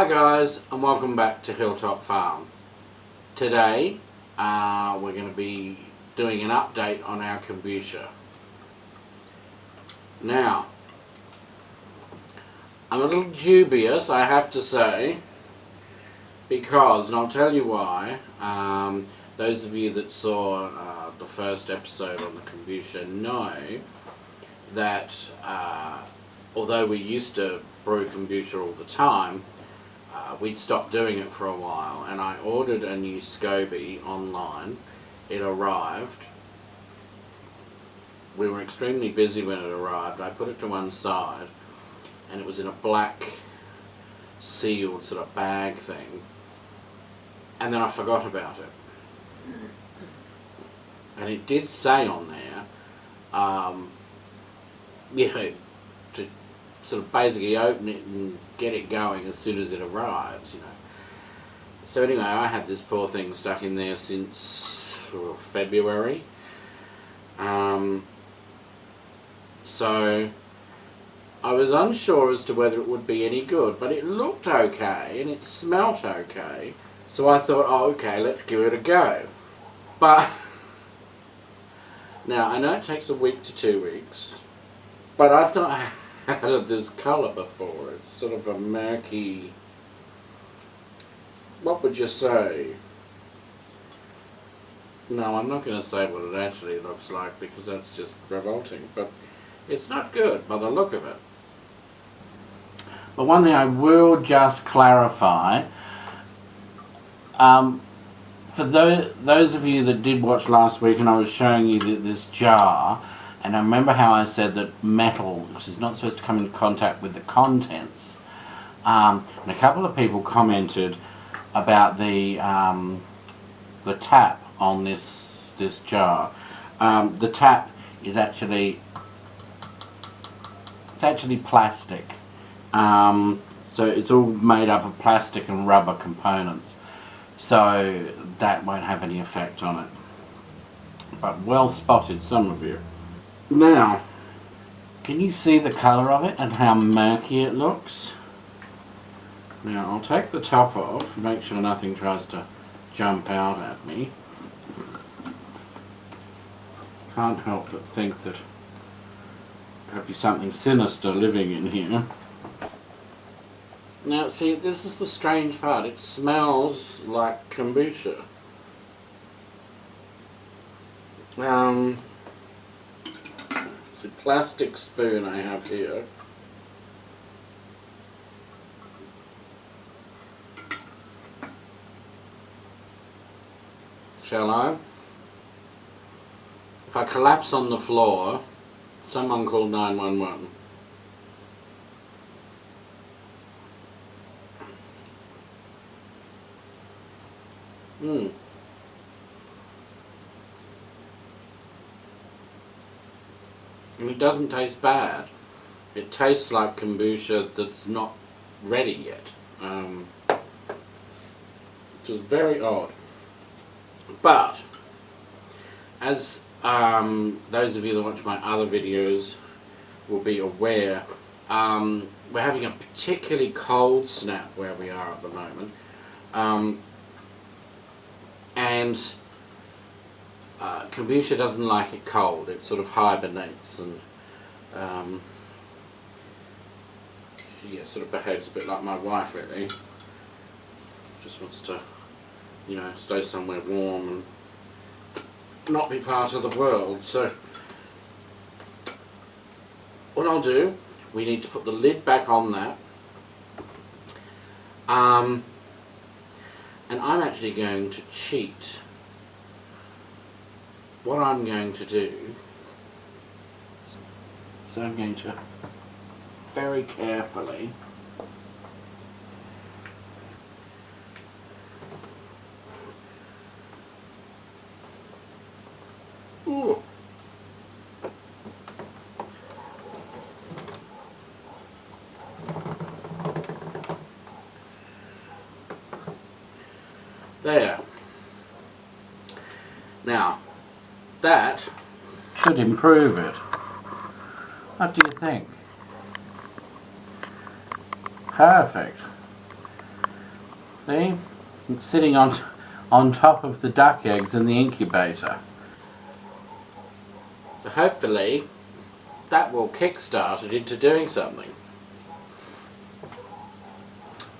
Hi guys, and welcome back to Hilltop Farm. Today we're going to be doing an update on our kombucha. Now, I'm a little dubious, I have to say, because, and I'll tell you why, those of you that saw the first episode on the kombucha know that although we used to brew kombucha all the time, we'd stopped doing it for a while, and I ordered a new SCOBY online. It arrived. We were extremely busy when it arrived. I put it to one side, and it was in a black sealed sort of bag thing, and then I forgot about it. And it did say on there, you know, to sort of basically open it and get it going as soon as it arrives, you know. So anyway, I had this poor thing stuck in there since February. So I was unsure as to whether it would be any good, but it looked okay and it smelt okay. So I thought, oh, okay, let's give it a go. But now I know it takes a week to 2 weeks, but I've not had this colour before. It's sort of a murky, what would you say? No, I'm not going to say what it actually looks like because that's just revolting, but it's not good by the look of it. But one thing I will just clarify, for those of you that did watch last week and I was showing you this jar, and I remember how I said that metal, which is not supposed to come in contact with the contents, and a couple of people commented about the tap on this jar. The tap is actually plastic, so it's all made up of plastic and rubber components, so that won't have any effect on it. But well spotted, some of you. Now, can you see the colour of it and how murky it looks? Now, I'll take the top off, make sure nothing tries to jump out at me. Can't help but think that there could be something sinister living in here. Now, see, this is the strange part. It smells like kombucha. It's a plastic spoon I have here. Shall I? If I collapse on the floor, someone call 911. And it doesn't taste bad. It tastes like kombucha that's not ready yet. Which is very odd. But, as those of you that watch my other videos will be aware, we're having a particularly cold snap where we are at the moment. And kombucha doesn't like it cold. It sort of hibernates and yeah, sort of behaves a bit like my wife, really. Just wants to, you know, stay somewhere warm and not be part of the world. So what I'll do, we need to put the lid back on that, and I'm actually going to cheat. What I'm going to do, so I'm going to very carefully there. Now, that should improve it. What do you think? Perfect. See? It's sitting on top of the duck eggs in the incubator. So hopefully that will kickstart it into doing something.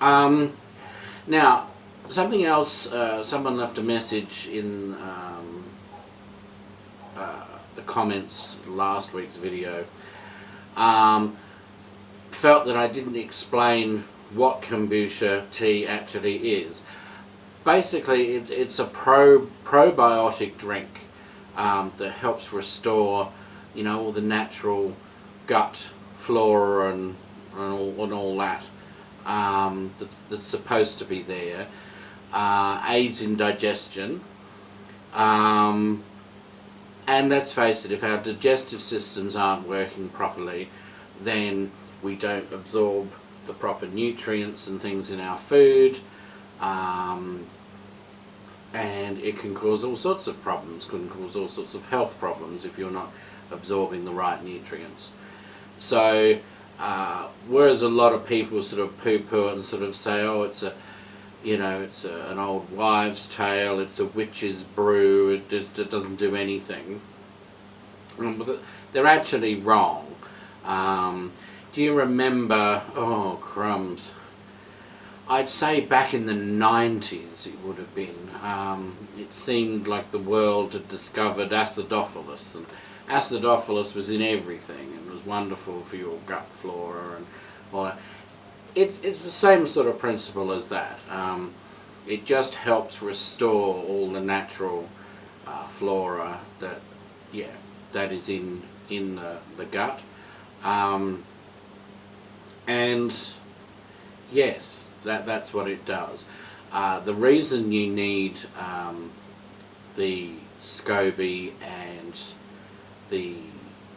Now, something else, someone left a message in the comments last week's video, felt that I didn't explain what kombucha tea actually is. Basically, it's a probiotic drink that helps restore, you know, all the natural gut flora and all that that's supposed to be there. Aids in digestion. And let's face it, if our digestive systems aren't working properly, then we don't absorb the proper nutrients and things in our food, and it can cause all sorts of problems, can cause all sorts of health problems if you're not absorbing the right nutrients. So whereas a lot of people sort of poo-poo it and sort of say, oh, it's a, you know, it's an old wives' tale, it's a witch's brew, it doesn't do anything, but they're actually wrong. Do you remember, oh crumbs, I'd say back in the 90s it would have been, it seemed like the world had discovered acidophilus, and acidophilus was in everything and was wonderful for your gut flora and all that. It's the same sort of principle as that. It just helps restore all the natural flora that, yeah, that is in the gut. And yes, that's what it does. The reason you need the SCOBY and the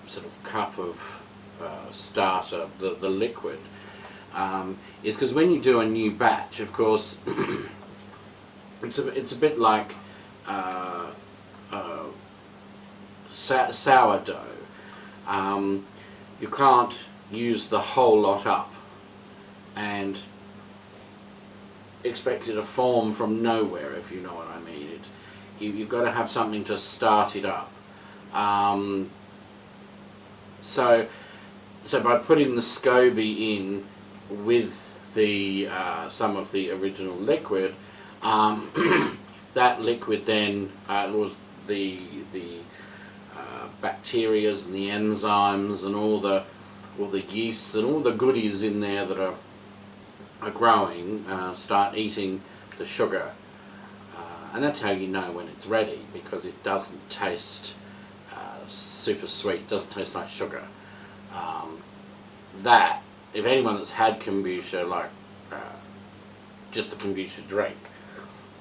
sort of cup of starter, the liquid, is because when you do a new batch, of course, it's a bit like sourdough. You can't use the whole lot up and expect it to form from nowhere, if you know what I mean. You've got to have something to start it up. So by putting the SCOBY in with the some of the original liquid, that liquid then was the bacterias and the enzymes and all the yeasts and all the goodies in there that are growing start eating the sugar, and that's how you know when it's ready, because it doesn't taste super sweet, it doesn't taste like sugar. That, if anyone that's had kombucha, like just the kombucha drink,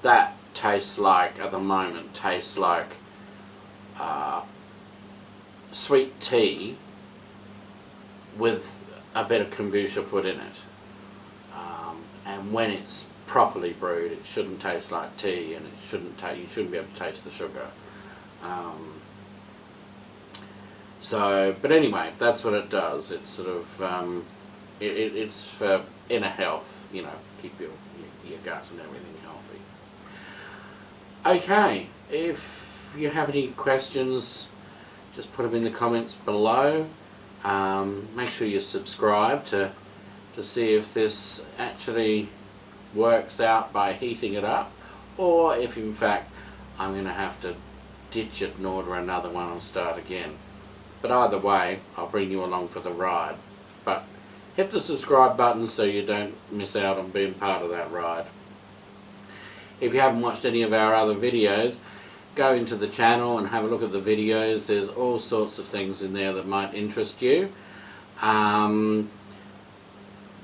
that tastes like, at the moment, tastes like sweet tea with a bit of kombucha put in it. And when it's properly brewed, it shouldn't taste like tea, and you shouldn't be able to taste the sugar. But anyway, that's what it does. It's sort of it's for inner health, you know, keep your gut and everything healthy. Okay, if you have any questions, just put them in the comments below. Make sure you subscribe to see if this actually works out by heating it up, or if in fact I'm going to have to ditch it and order another one and start again. But either way, I'll bring you along for the ride. But hit the subscribe button so you don't miss out on being part of that ride. If you haven't watched any of our other videos, go into the channel and have a look at the videos. There's all sorts of things in there that might interest you,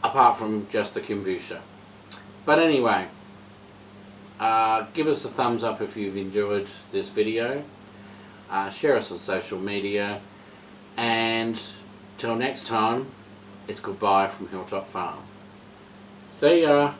apart from just the kombucha. But anyway, give us a thumbs up if you've enjoyed this video, share us on social media, and till next time, it's goodbye from Hilltop Farm. See ya!